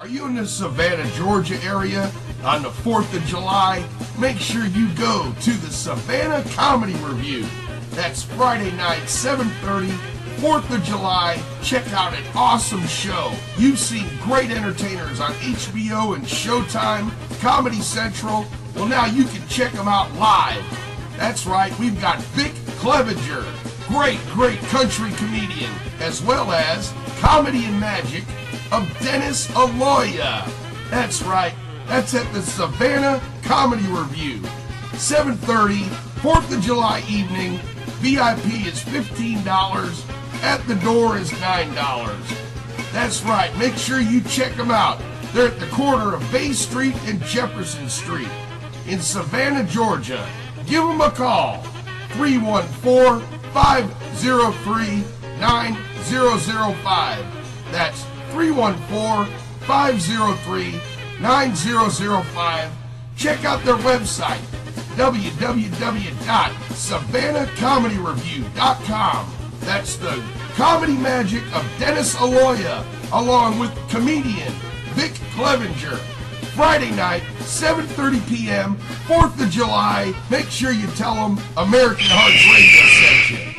Are you in the Savannah, Georgia area on the 4th of July? Make sure you go to the Savannah Comedy Review. That's Friday night, 7:30, 4th of July. Check out an awesome show. You've seen great entertainers on HBO and Showtime, Comedy Central. Well, now you can check them out live. That's right, we've got Vic Clevenger, great country comedian, as well as Comedy and Magic of Dennis Aloya. That's right, that's at the Savannah Comedy Review. 7:30, 4th of July evening. VIP is $15. At the door is $9. That's right, make sure you check them out. They're at the corner of Bay Street and Jefferson Street in Savannah, Georgia. Give them a call, 314-503-9005. That's 314-503-9005. Check out their website, www.savannahcomedyreview.com. That's the comedy magic of Dennis Aloya, along with comedian Vic Clevenger. Friday night, 7:30 p.m., 4th of July. Make sure you tell them American Hearts Radio sent you.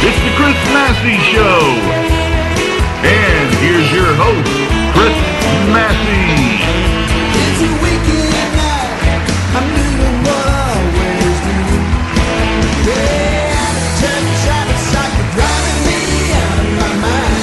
It's the Chris Massey Show. And here's your host, Chris Massey. It's a weekend night. I'm doing what I always do. Yeah, turn the traffic sight, you're driving me out of my mind.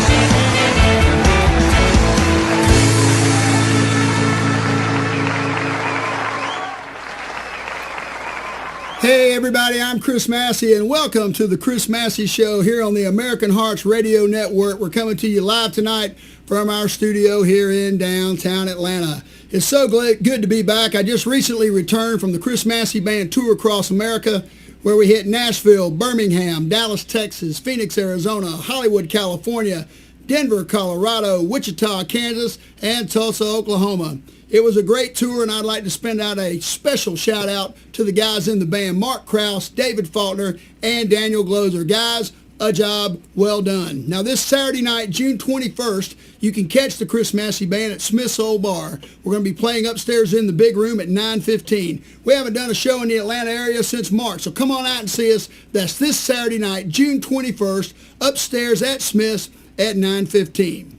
Hey everybody, I'm Chris Massey and welcome to the Chris Massey Show here on the American Hearts Radio Network. We're coming to you live tonight from our studio here in downtown Atlanta. It's so good to be back. I just recently returned from the Chris Massey Band tour across America, where we hit Nashville, Birmingham, Dallas, Texas, Phoenix, Arizona, Hollywood, California, Denver, Colorado, Wichita, Kansas, and Tulsa, Oklahoma. It was a great tour, and I'd like to spend out a special shout out to the guys in the band, Mark Krause, David Faulkner, and Daniel Gloser. Guys, a job well done. Now this Saturday night, June 21st, you can catch the Chris Massey Band at Smith's Old Bar. We're going to be playing upstairs in the big room at 9:15. We haven't done a show in the Atlanta area since March, so come on out and see us. That's this Saturday night, June 21st, upstairs at Smith's at 9:15.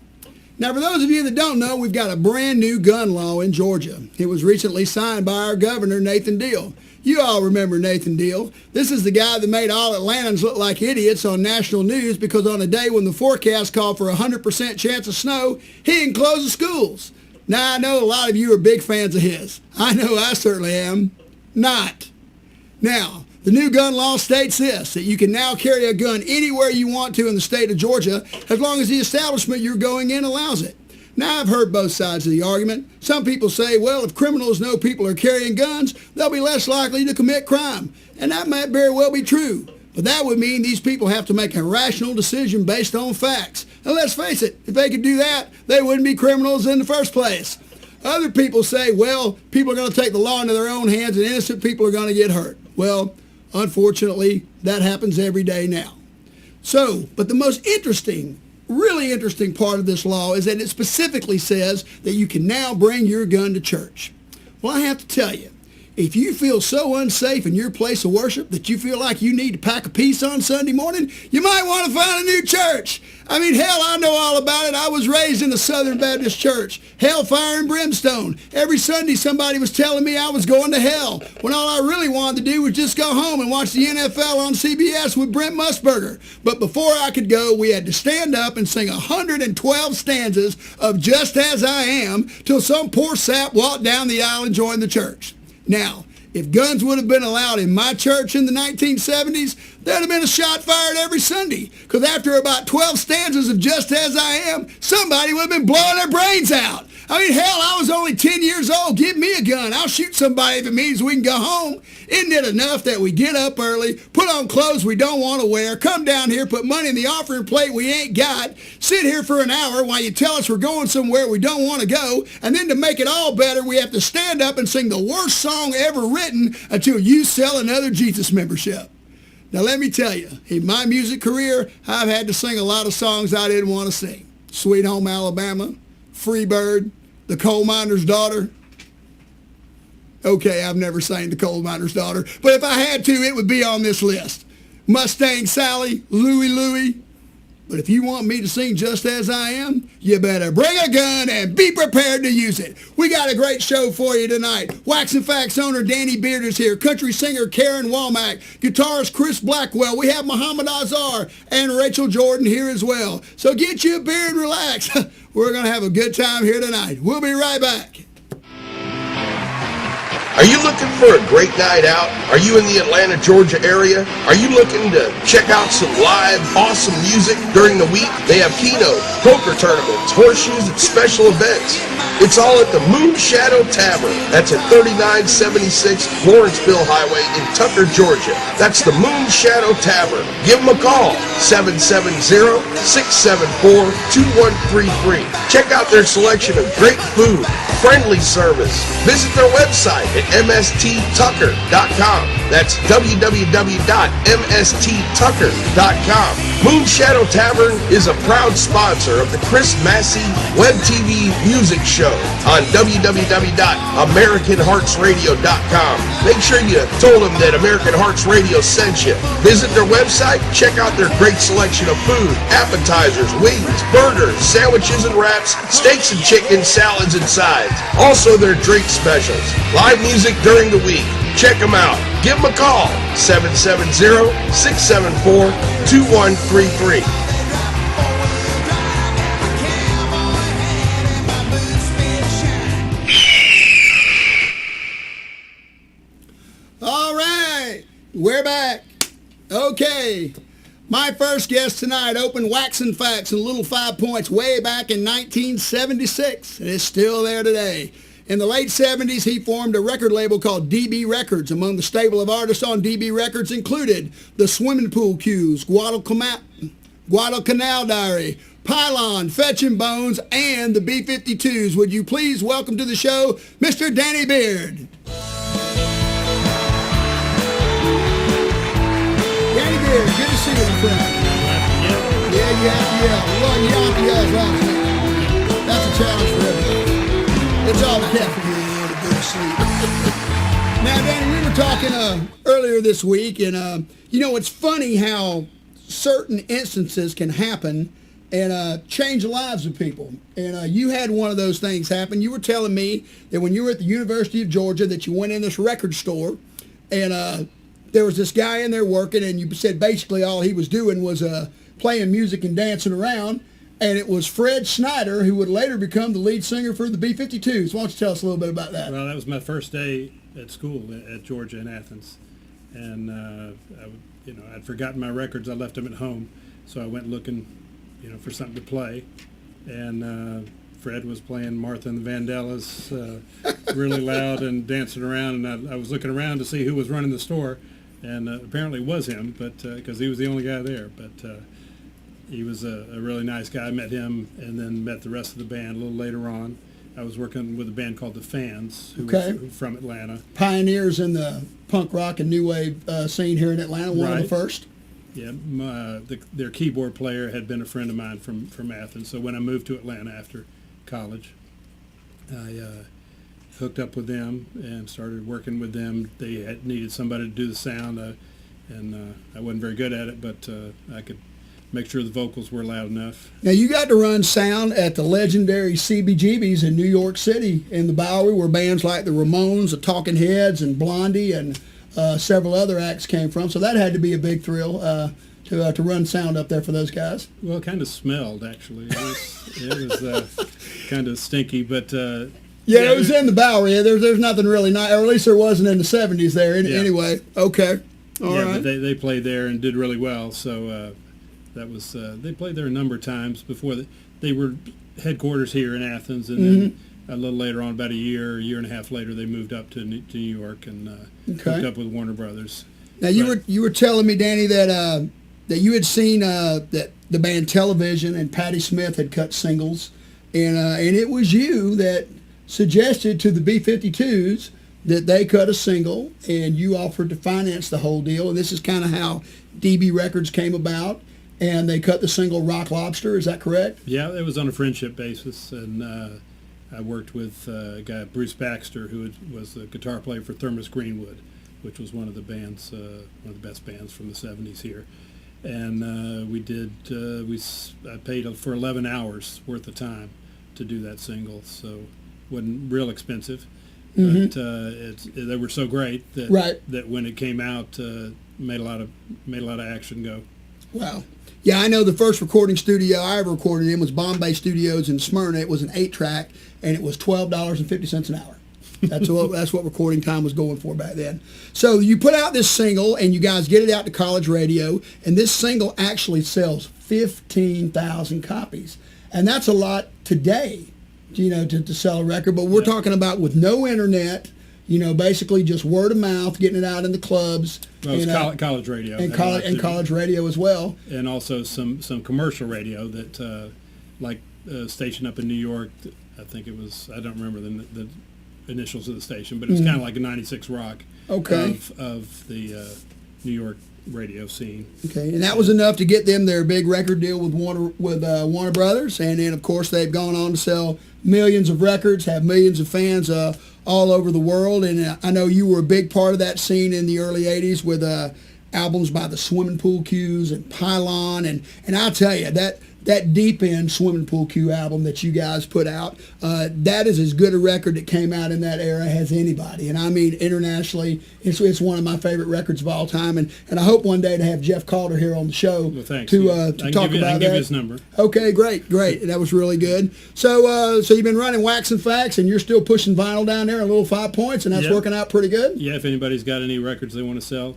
Now, for those of you that don't know, we've got a brand new gun law in Georgia. It was recently signed by our governor, Nathan Deal. You all remember Nathan Deal. This is the guy that made all Atlantans look like idiots on national news because on a day when the forecast called for a 100% chance of snow, he didn't close the schools. Now, I know a lot of you are big fans of his. I know I certainly am. Not. Now, the new gun law states this, that you can now carry a gun anywhere you want to in the state of Georgia as long as the establishment you're going in allows it. Now, I've heard both sides of the argument. Some people say, well, if criminals know people are carrying guns, they'll be less likely to commit crime. And that might very well be true. But that would mean these people have to make a rational decision based on facts. And let's face it, if they could do that, they wouldn't be criminals in the first place. Other people say, well, people are going to take the law into their own hands and innocent people are going to get hurt. Well, unfortunately, that happens every day now. So, but the most interesting, really interesting part of this law is that it specifically says that you can now bring your gun to church. Well, I have to tell you, if you feel so unsafe in your place of worship that you feel like you need to pack a piece on Sunday morning, you might want to find a new church. I mean, hell, I know all about it. I was raised in the Southern Baptist Church. Hellfire and brimstone. Every Sunday somebody was telling me I was going to hell, when all I really wanted to do was just go home and watch the NFL on CBS with Brent Musburger. But before I could go, we had to stand up and sing 112 stanzas of Just As I Am till some poor sap walked down the aisle and joined the church. Now, if guns would have been allowed in my church in the 1970s, there'd have been a shot fired every Sunday. Because after about 12 stanzas of Just As I Am, somebody would have been blowing their brains out. I mean, hell, I was on only 10 years old. Give me a gun. I'll shoot somebody if it means we can go home. Isn't it enough that we get up early, put on clothes we don't want to wear, come down here, put money in the offering plate we ain't got, sit here for an hour while you tell us we're going somewhere we don't want to go, and then to make it all better, we have to stand up and sing the worst song ever written until you sell another Jesus membership. Now, let me tell you, in my music career, I've had to sing a lot of songs I didn't want to sing. Sweet Home Alabama, Free Bird, The Coal Miner's Daughter. Okay, I've never sang The Coal Miner's Daughter, but if I had to, it would be on this list. Mustang Sally, Louie Louie. But if you want me to sing Just As I Am, you better bring a gun and be prepared to use it. We got a great show for you tonight. Wax and Facts owner Danny Beard is here. Country singer Karen Womack. Guitarist Chris Blackwell. We have Muhammad Azar and Rachel Jordan here as well. So get you a beer and relax. We're going to have a good time here tonight. We'll be right back. Are you looking for a great night out? Are you in the Atlanta, Georgia area? Are you looking to check out some live, awesome music during the week? They have keynote, poker tournaments, horseshoes, and special events. It's all at the Moon Shadow Tavern. That's at 3976 Lawrenceville Highway in Tucker, Georgia. That's the Moon Shadow Tavern. Give them a call, 770-674-2133. Check out their selection of great food, friendly service. Visit their website at msttucker.com. That's www.msttucker.com. Moon Shadow Tavern is a proud sponsor of the Chris Massey Web TV music show on www.americanheartsradio.com. Make sure you told them that American Hearts Radio sent you. Visit their website, check out their great selection of food, appetizers, wings, burgers, sandwiches and wraps, steaks and chicken, salads and sides. Also their drink specials. Live music during the week. Check them out. Give them a call, 770-674-2133. All right, we're back. Okay, my first guest tonight opened Wax and Facts and Little 5 Points way back in 1976, and it's still there today. In the late 70s, he formed a record label called DB Records. Among the stable of artists on DB Records included the Swimming Pool Cues, Guadalcanal Diary, Pylon, Fetchin' Bones, and the B-52s. Would you please welcome to the show, Mr. Danny Beard. Danny Beard, good to see you, my friend. Yeah, you have to yell. Well, you have to yell as loud as you can. That's a challenge for everybody. It's all the cat for you to go to sleep. Now, Danny, we were talking earlier this week, and it's funny how certain instances can happen and change the lives of people. And you had one of those things happen. You were telling me that when you were at the University of Georgia that you went in this record store, and there was this guy in there working, and you said basically all he was doing was playing music and dancing around. And it was Fred Snyder, who would later become the lead singer for the B-52s. Why don't you tell us a little bit about that? Well, that was my first day at school at Georgia in Athens, and I'd forgotten my records. I left them at home, so I went looking, for something to play, and Fred was playing Martha and the Vandellas really loud and dancing around, and I was looking around to see who was running the store, and apparently it was him, but because he was the only guy there, but. He was a really nice guy. I met him and then met the rest of the band a little later on. I was working with a band called The Fans, who was from Atlanta. Pioneers in the punk rock and new wave scene here in Atlanta, one of the first. Yeah, their keyboard player had been a friend of mine from Athens. So when I moved to Atlanta after college, I hooked up with them and started working with them. They had needed somebody to do the sound, and I wasn't very good at it, but I could make sure the vocals were loud enough. Now, you got to run sound at the legendary CBGB's in New York City in the Bowery, where bands like the Ramones, the Talking Heads, and Blondie, and several other acts came from. So that had to be a big thrill to run sound up there for those guys. Well, it kind of smelled, actually. It was kind of stinky, but... yeah, it was in the Bowery. There's nothing really nice, or at least there wasn't in the 70s there. Anyway, okay. All right. But they played there and did really well, so... that was they played there a number of times before they were headquarters here in Athens, and then a little later on, about a year and a half later, they moved up to New York and Okay. hooked up with Warner Brothers. Now you were telling me, Danny, that that you had seen that the band Television and Patti Smith had cut singles, and it was you that suggested to the B-52s that they cut a single, and you offered to finance the whole deal. And this is kind of how DB Records came about, and they cut the single Rock Lobster. Is that correct? Yeah, it was on a friendship basis, and I worked with a guy, Bruce Baxter, who was the guitar player for Thermos Greenwood, which was one of the bands, one of the best bands from the 70s here. And I paid for 11 hours worth of time to do that single, so it wasn't real expensive. Mm-hmm. They were so great that Right. that when it came out, made a lot of action go. Wow. Yeah, I know the first recording studio I ever recorded in was Bombay Studios in Smyrna. It was an 8-track, and it was $12.50 an hour. That's what recording time was going for back then. So you put out this single, and you guys get it out to college radio, and this single actually sells 15,000 copies. And that's a lot today, to sell a record. But we're talking about with no internet, basically just word of mouth, getting it out in the clubs. Well, it was college radio. And college radio as well. And also some commercial radio that, like a station up in New York, I think it was, I don't remember the initials of the station, but it was kind of like a 96 Rock of the New York radio scene. Okay, and that was enough to get them their big record deal with Warner Brothers, and then of course they've gone on to sell millions of records, have millions of fans all over the world, and I know you were a big part of that scene in the early 80s with albums by the Swimming Pool Q's and Pylon, and I'll tell you, that Deep End Swimming Pool Q album that you guys put out, that is as good a record that came out in that era as anybody. And I mean, internationally, it's one of my favorite records of all time. And I hope one day to have Jeff Calder here on the show to talk about that. I can give you his number. Okay, great. That was really good. So you've been running Wax and Facts, and you're still pushing vinyl down there in Little 5 Points, and that's working out pretty good? Yeah, if anybody's got any records they want to sell,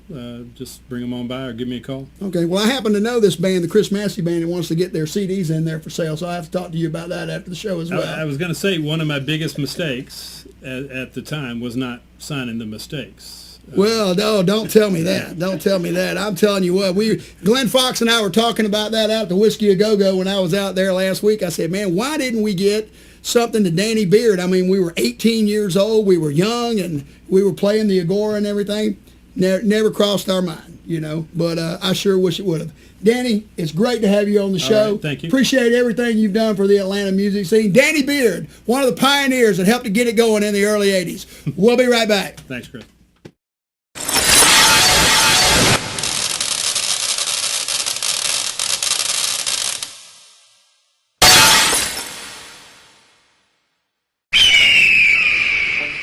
just bring them on by or give me a call. Okay, well, I happen to know this band, the Chris Massey Band, that wants to get their CDs in there for sale, so I have to talk to you about that after the show as well. I was going to say one of my biggest mistakes at the time was not signing the Mistakes. Well, no, don't tell me that. Don't tell me that. I'm telling you what, Glenn Fox and I were talking about that out at the Whiskey A Go-Go when I was out there last week. I said, man, why didn't we get something to Danny Beard? I mean, we were 18 years old, we were young, and we were playing the Agora and everything. Never crossed our mind, but I sure wish it would have. Danny, it's great to have you on the show. Right, thank you. Appreciate everything you've done for the Atlanta music scene. Danny Beard, one of the pioneers that helped to get it going in the early 80s. We'll be right back. Thanks, Chris.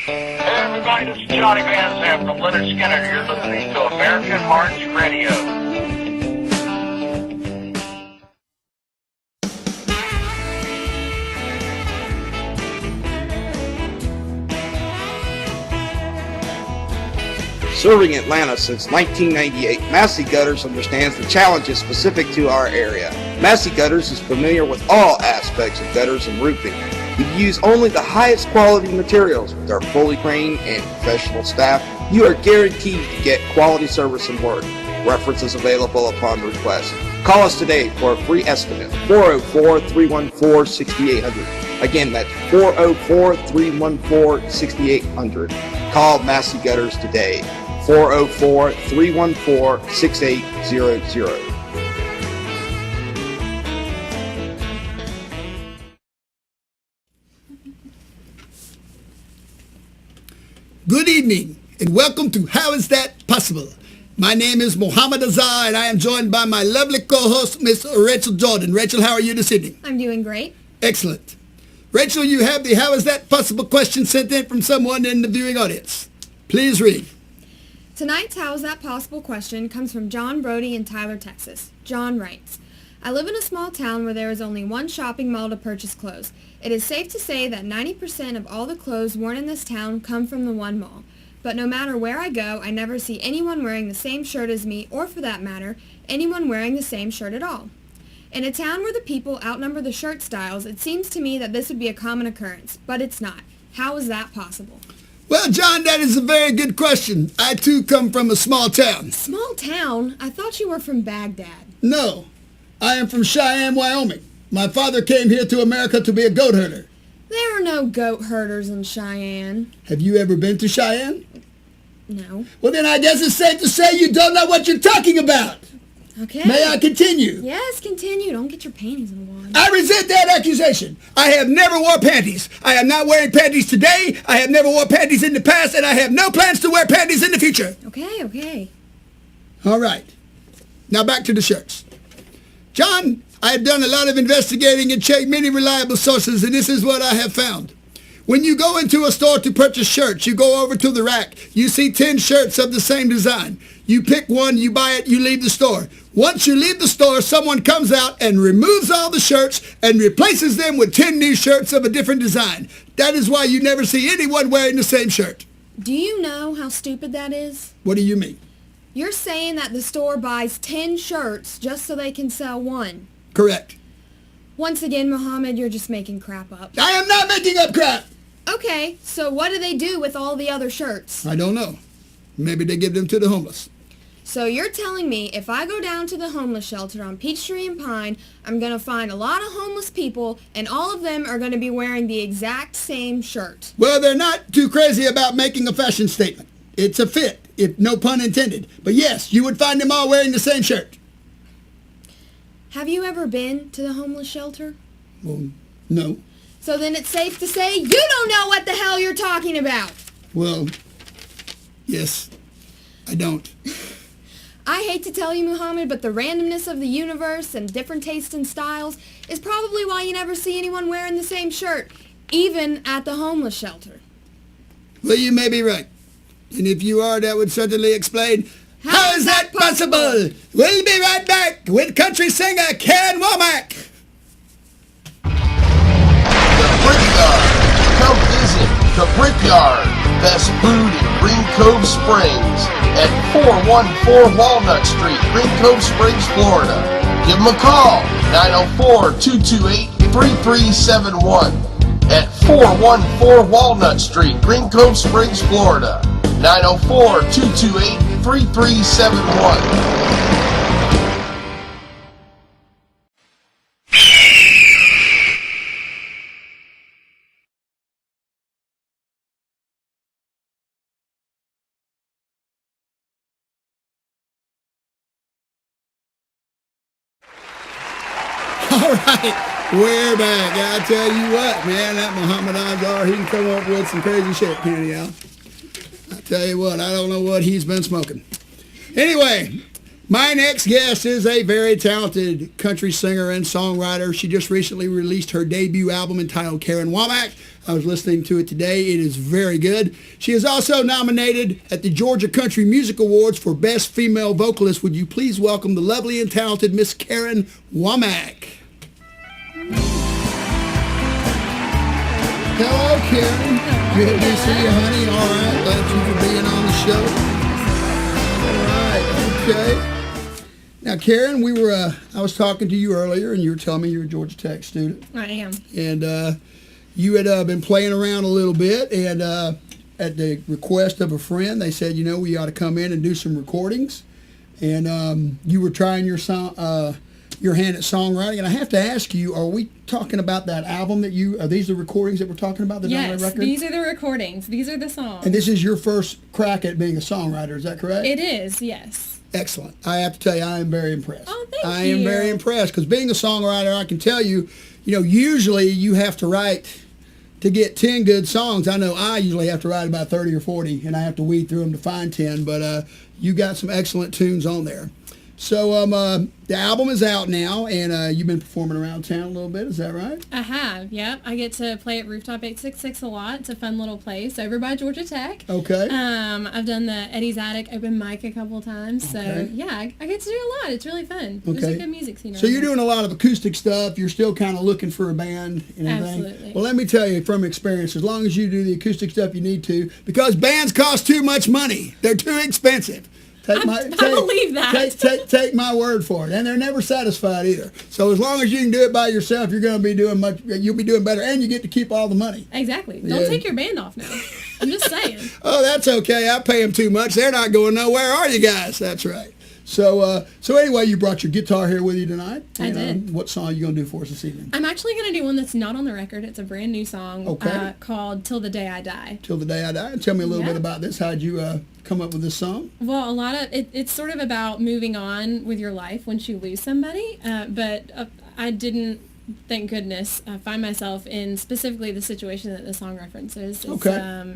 Hey everybody, this is Johnny Van Zandt from Leonard Skinner. You're listening to American Hearts Radio. Serving Atlanta since 1998, Massey Gutters understands the challenges specific to our area. Massey Gutters is familiar with all aspects of gutters and roofing. We use only the highest quality materials. With our fully trained and professional staff, you are guaranteed to get quality service and work. References available upon request. Call us today for a free estimate. 404-314-6800. Again, that's 404-314-6800. Call Massey Gutters today. 404-314-6800. Good evening, and welcome to How Is That Possible? My name is Mohammed Azar, and I am joined by my lovely co-host, Miss Rachel Jordan. Rachel, how are you this evening? I'm doing great. Excellent. Rachel, you have the How Is That Possible question sent in from someone in the viewing audience. Please read. Tonight's How Is That Possible question comes from John Brody in Tyler, Texas. John writes, I live in a small town where there is only one shopping mall to purchase clothes. It is safe to say that 90% of all the clothes worn in this town come from the one mall. But no matter where I go, I never see anyone wearing the same shirt as me, or for that matter, anyone wearing the same shirt at all. In a town where the people outnumber the shirt styles, it seems to me that this would be a common occurrence, but it's not. How is that possible? Well, John, that is a very good question. I, too, come from a small town. Small town? I thought you were from Baghdad. No, I am from Cheyenne, Wyoming. My father came here to America to be a goat herder. There are no goat herders in Cheyenne. Have you ever been to Cheyenne? No. Well, then I guess it's safe to say you don't know what you're talking about. Okay. May I continue? Yes, continue. Don't get your panties in a wad. I resent that accusation. I have never wore panties. I am not wearing panties today. I have never wore panties in the past, and I have no plans to wear panties in the future. Okay. All right. Now back to the shirts. John, I have done a lot of investigating and checked many reliable sources, and this is what I have found. When you go into a store to purchase shirts, you go over to the rack. You see 10 shirts of the same design. You pick one, you buy it, you leave the store. Once you leave the store, someone comes out and removes all the shirts and replaces them with 10 new shirts of a different design. That is why you never see anyone wearing the same shirt. Do you know how stupid that is? What do you mean? You're saying that the store buys 10 shirts just so they can sell one. Correct. Once again, Muhammad, you're just making crap up. I am not making up crap. Okay, so what do they do with all the other shirts? I don't know. Maybe they give them to the homeless. So you're telling me if I go down to the homeless shelter on Peachtree and Pine, I'm going to find a lot of homeless people, and all of them are going to be wearing the exact same shirt. Well, they're not too crazy about making a fashion statement. It's a fit, if no pun intended. But yes, you would find them all wearing the same shirt. Have you ever been to the homeless shelter? Well, no. So then it's safe to say you don't know what the hell you're talking about. Well, yes, I don't. I hate to tell you, Muhammad, but the randomness of the universe and different tastes and styles is probably why you never see anyone wearing the same shirt, even at the homeless shelter. Well, you may be right. And if you are, that would certainly explain how is that possible? We'll be right back with country singer Karen Womack. The Brickyard. Come visit the Brickyard. Best food in Green Cove Springs at 414 Walnut Street, Green Cove Springs, Florida. Give them a call, 904-228-3371 at 414 Walnut Street, Green Cove Springs, Florida. 904-228-3371. All right, we're back. I tell you what, man, that Muhammad Azhar, he can come up with some crazy shit, can't he, Al? I tell you what, I don't know what he's been smoking. Anyway, my next guest is a very talented country singer and songwriter. She just recently released her debut album entitled Karen Womack. I was listening to it today. It is very good. She is also nominated at the Georgia Country Music Awards for Best Female Vocalist. Would you please welcome the lovely and talented Miss Karen Womack. Hello, Karen. Good to see you, honey. All right. Thank you for being on the show. All right. Okay. Now, Karen, I was talking to you earlier, and you were telling me you're a Georgia Tech student. I am. And you had been playing around a little bit, and at the request of a friend, they said, you know, we ought to come in and do some recordings. And you were trying your hand at songwriting, and I have to ask you, are we talking about that album that are these the recordings that we're talking about, the Yes, record? these are the recordings. These are the songs. And this is your first crack at being a songwriter, is that correct? It is, yes. Excellent. I have to tell you, I am very impressed. Oh, thank you. I am very impressed, because being a songwriter, I can tell you, usually you have to write to get 10 good songs. I know I usually have to write about 30 or 40, and I have to weed through them to find 10, but you got some excellent tunes on there. So the album is out now, and you've been performing around town a little bit. Is that right? I have, yep. I get to play at Rooftop 866 a lot. It's a fun little place over by Georgia Tech. Okay. I've done the Eddie's Attic open mic a couple of times. So, Okay. yeah, I get to do a lot. It's really fun. Okay. There's a good music scene So around you're here. doing a lot of acoustic stuff. You're still kind of looking for a band and everything. Absolutely. Well, let me tell you from experience, as long as you do the acoustic stuff you need to, because bands cost too much money. They're too expensive. I believe that. Take my word for it. And they're never satisfied either. So as long as you can do it by yourself, you're going to be you'll be doing better, and you get to keep all the money. Exactly. Don't take your band off now. I'm just saying. Oh, that's okay. I pay them too much. They're not going nowhere, are you guys? That's right. So anyway, you brought your guitar here with you tonight. I did. What song are you going to do for us this evening? I'm actually going to do one that's not on the record. It's a brand new song called Till the Day I Die. Till the Day I Die. Tell me a little bit about this. How'd you come up with this song? Well, a lot of it's sort of about moving on with your life once you lose somebody. But I didn't, thank goodness, find myself in specifically the situation that the song references.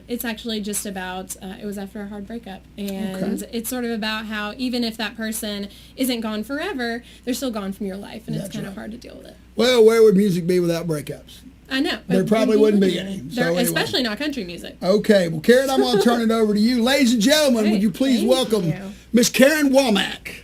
It's actually just about, it was after a hard breakup. And it's sort of about how even if that person isn't gone forever, they're still gone from your life. And it's kind of hard to deal with it. Well, where would music be without breakups? I know. There probably wouldn't be any. So anyway. Especially not country music. Okay. Well, Karen, I'm going to turn it over to you. Ladies and gentlemen, would you please welcome Miss Karen Womack.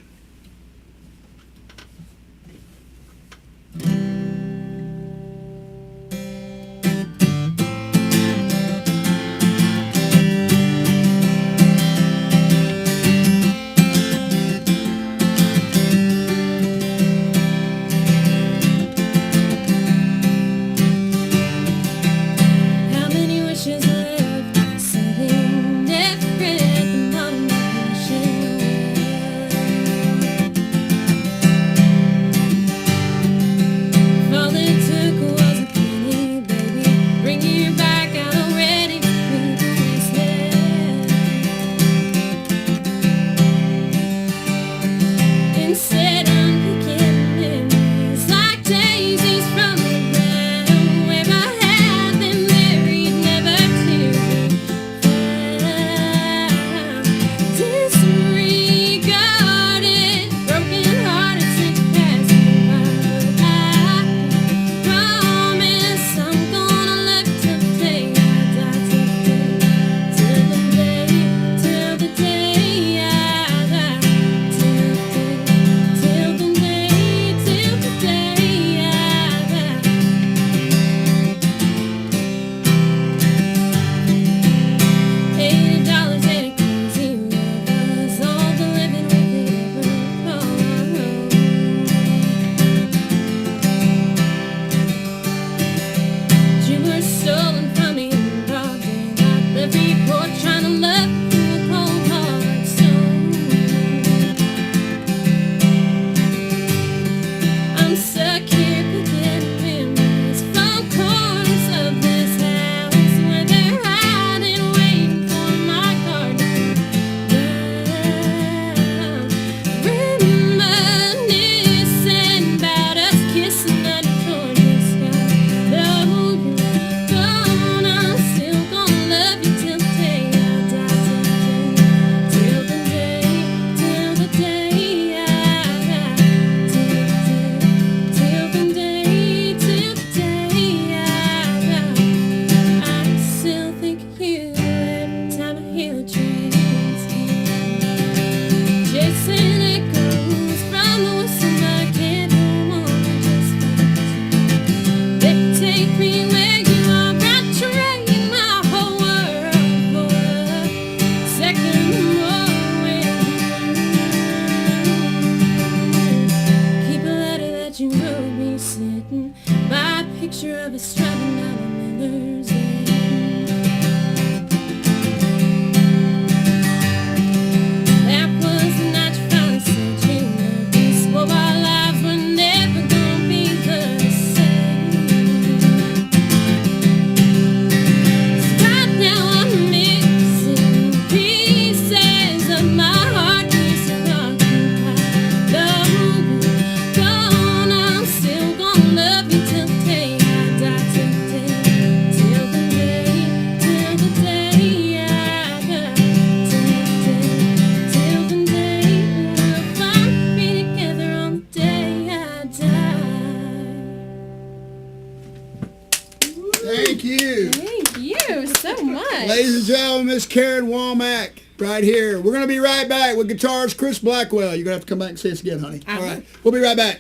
Ladies and gentlemen, Miss Karen Womack right here. We're going to be right back with guitarist Chris Blackwell. You're going to have to come back and see us again, honey. All right. We'll be right back.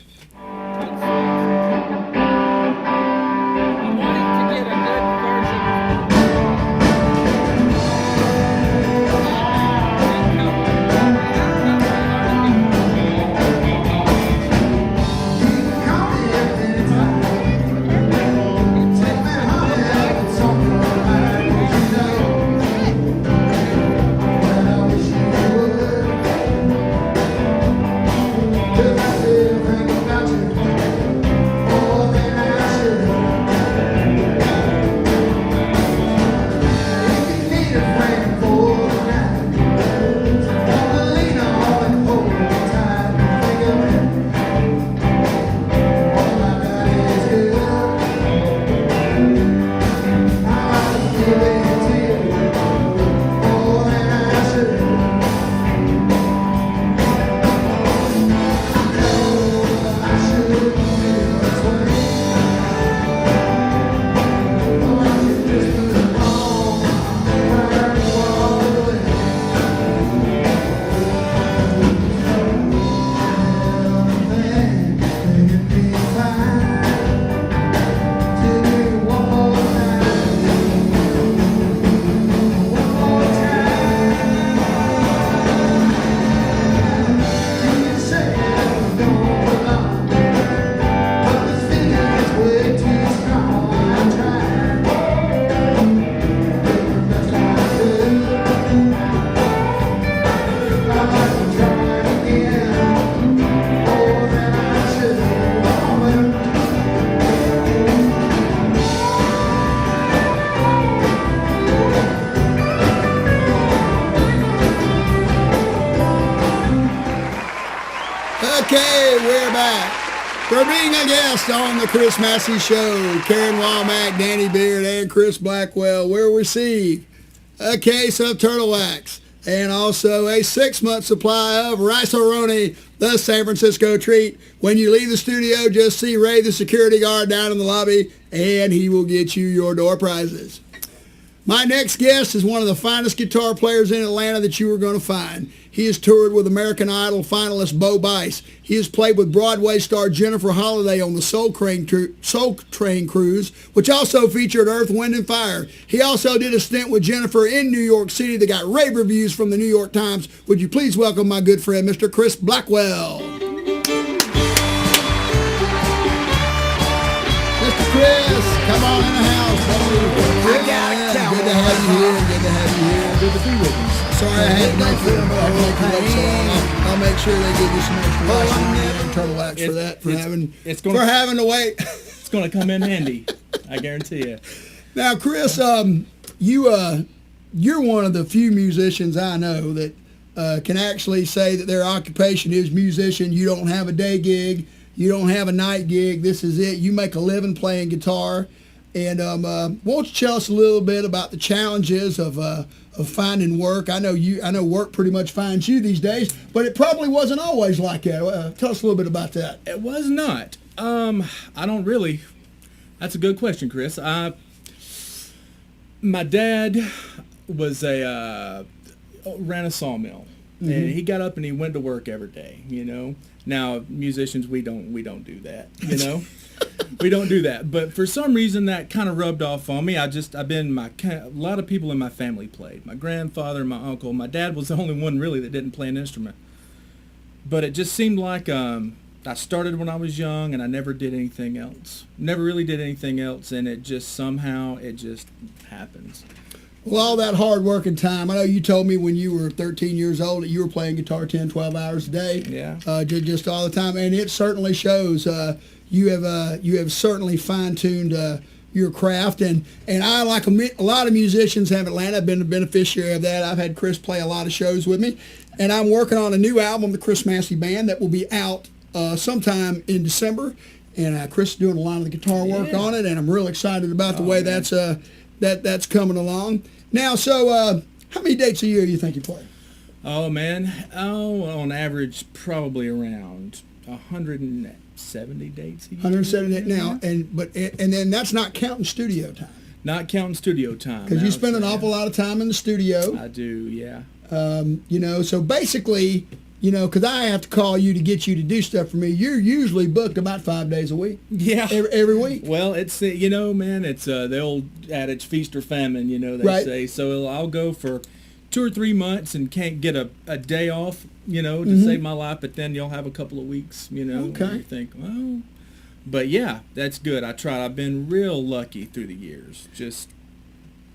For being a guest on the Chris Massey Show, Karen Womack, Danny Beard, and Chris Blackwell will receive a case of turtle wax and also a 6-month supply of Rice-A-Roni, the San Francisco treat. When you leave the studio, just see Ray, the security guard, down in the lobby, and he will get you your door prizes. My next guest is one of the finest guitar players in Atlanta that you are going to find. He has toured with American Idol finalist Bo Bice. He has played with Broadway star Jennifer Holliday on the Soul Train cruise, which also featured Earth, Wind, and Fire. He also did a stint with Jennifer in New York City that got rave reviews from the New York Times. Would you please welcome my good friend, Mr. Chris Blackwell. Mr. Chris, come on in the house, buddy. Good to have you here. Good to have you here. Good to be with you. Sorry I had to make you wait so long. I'll make sure they give you some extra rice and turtle wax for that, for having to wait. It's going to come in handy, I guarantee you. Now, Chris, you're one of the few musicians I know that can actually say that their occupation is musician. You don't have a day gig. You don't have a night gig. This is it. You make a living playing guitar. And won't you tell us a little bit about the challenges of finding work? I know work pretty much finds you these days, but it probably wasn't always like that. Tell us a little bit about that. It was not. I don't really. That's a good question, Chris. My dad was ran a sawmill, and he got up and he went to work every day. You know. Now musicians, we don't do that. You know. We don't do that, but for some reason that kind of rubbed off on me. A lot of people in my family played. My grandfather, my uncle, my dad was the only one really that didn't play an instrument. But it just seemed like I started when I was young and I never did anything else. Never really did anything else, and it just happens. Well, all that hard work and time. I know you told me when you were 13 years old that you were playing guitar 10, 12 hours a day. Yeah. Just all the time, and it certainly shows. You have certainly fine-tuned your craft, and I, like a lot of musicians in Atlanta, have been a beneficiary of that. I've had Chris play a lot of shows with me, and I'm working on a new album, the Chris Massey Band, that will be out sometime in December, and Chris is doing a lot of the guitar work on it, and I'm real excited about the way that's coming along. Now, so how many dates a year do you think you play? Oh man, on average probably around 170 dates a year. 170 now, and then that's not counting studio time. Not counting studio time. Because you spend an awful lot of time in the studio. I do, yeah. So basically, because I have to call you to get you to do stuff for me, you're usually booked about 5 days a week. Yeah. Every week. Well, it's, man, it's the old adage, feast or famine, they say. So I'll go for 2 or 3 months and can't get a day off, to save my life, but then you'll have a couple of weeks, Okay. where you think, well, but yeah, that's good. I tried. I've been real lucky through the years.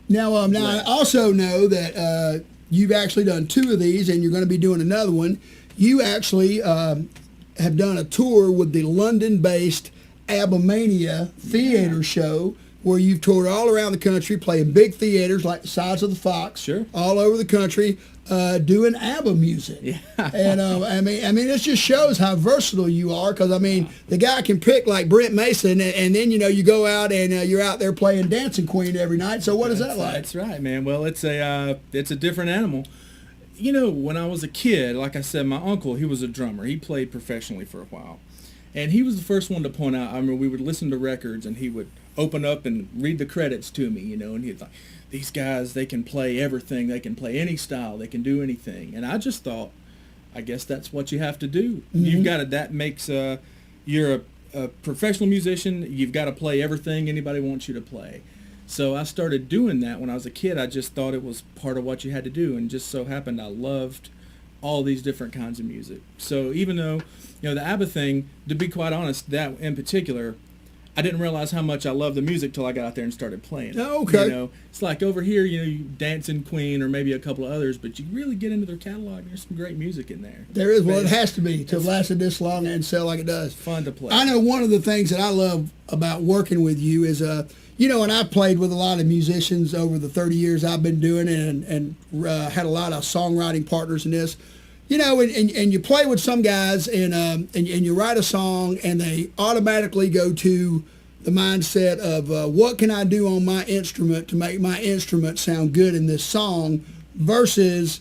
Now I also know that you've actually done 2 of these, and you're going to be doing another one. You actually have done a tour with the London-based Abomania Theater show, where you've toured all around the country, playing big theaters like the size of the Fox, sure, all over the country, doing ABBA music. Yeah. And I mean, it just shows how versatile you are. Because the guy can pick like Brent Mason, and then you go out and you're out there playing Dancing Queen every night. So what is that like? That's right, man. Well, it's a different animal. When I was a kid, like I said, my uncle, he was a drummer. He played professionally for a while. And he was the first one to point out, I remember we would listen to records and he would open up and read the credits to me, and he'd like, these guys, they can play everything. They can play any style. They can do anything. And I just thought, I guess that's what you have to do. Mm-hmm. You've got to, that makes, you're a professional musician. You've got to play everything anybody wants you to play. So I started doing that when I was a kid. I just thought it was part of what you had to do, and just so happened I loved all these different kinds of music. So even though, the ABBA thing, to be quite honest, that in particular, I didn't realize how much I loved the music till I got out there and started playing it. Oh, okay. It's like over here, you Dancing Queen or maybe a couple of others, but you really get into their catalog, there's some great music in there. There is. Well, it has to be to have lasted this long and sell like it does. Fun to play. I know one of the things that I love about working with you is, and I've played with a lot of musicians over the 30 years I've been doing it, and had a lot of songwriting partners in this. You know, and you play with some guys and you write a song and they automatically go to the mindset of what can I do on my instrument to make my instrument sound good in this song versus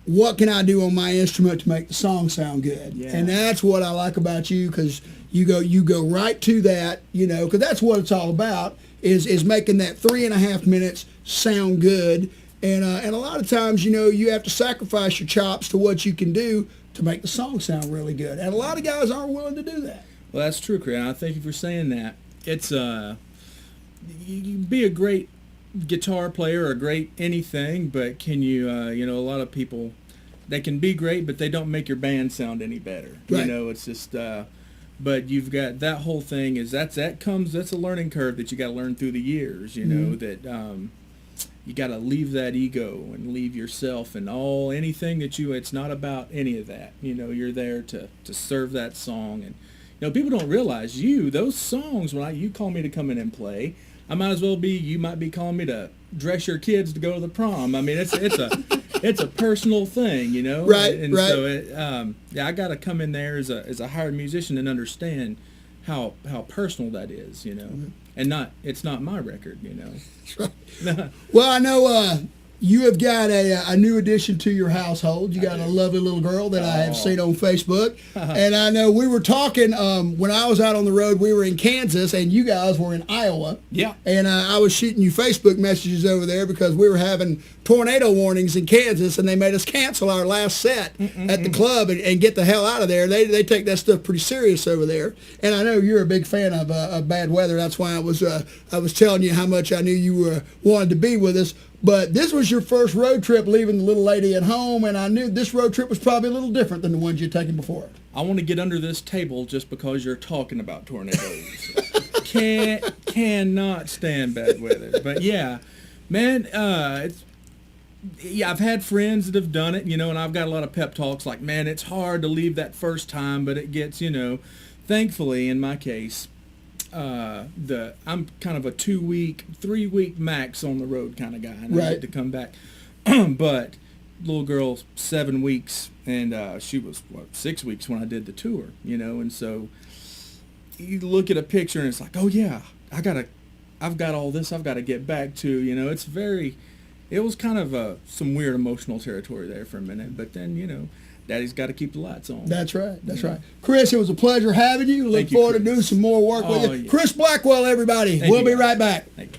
what can I do on my instrument to make the song sound good. Yeah. And that's what I like about you, because you go right to that, you know, because that's what it's all about is making that 3.5 minutes sound good. And a lot of times, you know, you have to sacrifice your chops to what you can do to make the song sound really good. And a lot of guys aren't willing to do that. Well, that's true, Chris. I thank you for saying that. It's you can be a great guitar player or a great anything, but can you, you know, a lot of people, they can be great, but they don't make your band sound any better. Right. You know, it's just, but you've got that whole thing is that's a learning curve that you got to learn through the years, you know, that you got to leave that ego and leave yourself and anything that it's not about any of that. You know, you're there to serve that song. And, you know, people don't realize those songs, when you call me to come in and play, I might as well you might be calling me to dress your kids to go to the prom. I mean, it's a personal thing, you know? Right, and right. So, I got to come in there as a hired musician and understand how personal that is, you know? Mm-hmm. And it's not my record, you know. That's right. Well, I know you have got a new addition to your household. You got a lovely little girl that I have seen on Facebook. And I know we were talking when I was out on the road, we were in Kansas and you guys were in Iowa. Yeah. And I was shooting you Facebook messages over there because we were having tornado warnings in Kansas and they made us cancel our last set at the club and get the hell out of there. They take that stuff pretty serious over there. And I know you're a big fan of bad weather. That's why I was telling you how much I knew you wanted to be with us. But this was your first road trip leaving the little lady at home, and I knew this road trip was probably a little different than the ones you'd taken before. I want to get under this table just because you're talking about tornadoes. Cannot stand bad weather. But yeah, man, I've had friends that have done it, you know, and I've got a lot of pep talks like, man, it's hard to leave that first time, but it gets, you know, thankfully in my case, I'm kind of a 3-week max on the road kind of guy, and I get to come back. But little girl, 7 weeks, and she was 6 weeks when I did the tour, you know. And so you look at a picture and it's like, oh yeah, I've got all this I've got to get back to, you know. It was kind of some weird emotional territory there for a minute, but then, you know, Daddy's got to keep the lights on. That's right. That's right. Chris, it was a pleasure having you. Look forward to doing some more work with you. Yeah. Chris Blackwell, everybody. We'll be right back. Thank you.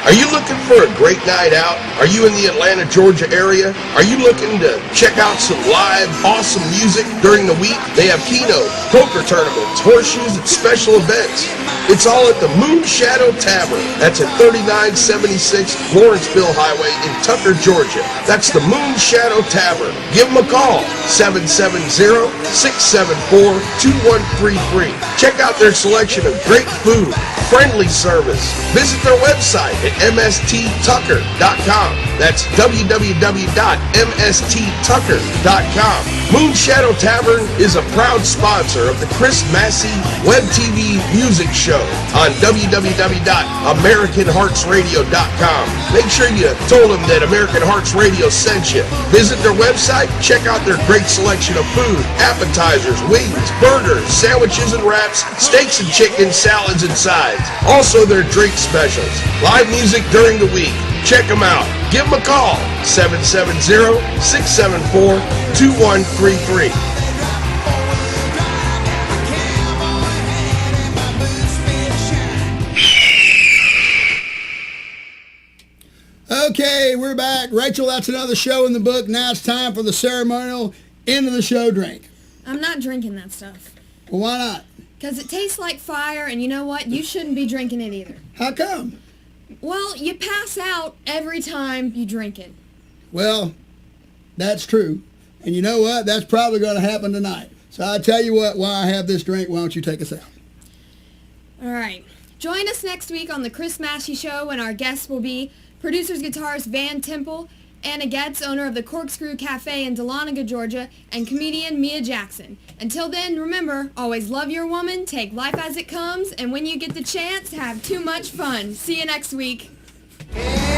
Are you looking for a great night out? Are you in the Atlanta, Georgia area? Are you looking to check out some live, awesome music during the week? They have keynote, poker tournaments, horseshoes, and special events. It's all at the Moon Shadow Tavern. That's at 3976 Lawrenceville Highway in Tucker, Georgia. That's the Moon Shadow Tavern. Give them a call, 770-674-2133. Check out their selection of great food, friendly service. Visit their website at msttucker.com. That's www.msttucker.com. Moon Shadow Tavern is a proud sponsor of the Chris Massey Web TV music show on www.americanheartsradio.com. Make sure you told them that American Hearts Radio sent you. Visit their website, check out their great selection of food, appetizers, wings, burgers, sandwiches and wraps, steaks and chicken, salads and sides. Also their drink specials. Live music during the week. Check them out. Give them a call, 770-674-2133. Okay, we're back. Rachel, that's another show in the book. Now it's time for the ceremonial end of the show drink. I'm not drinking that stuff. Well, why not? Because it tastes like fire, and you know what? You shouldn't be drinking it either. How come? Well, you pass out every time you drink it. Well, that's true. And you know what? That's probably going to happen tonight. So I tell you what, while I have this drink, why don't you take us out? All right. Join us next week on the Chris Massey Show when our guests will be producer's guitarist Van Temple, Anna Getz, owner of the Corkscrew Cafe in Dahlonega, Georgia, and comedian Mia Jackson. Until then, remember, always love your woman, take life as it comes, and when you get the chance, have too much fun. See you next week. Hey.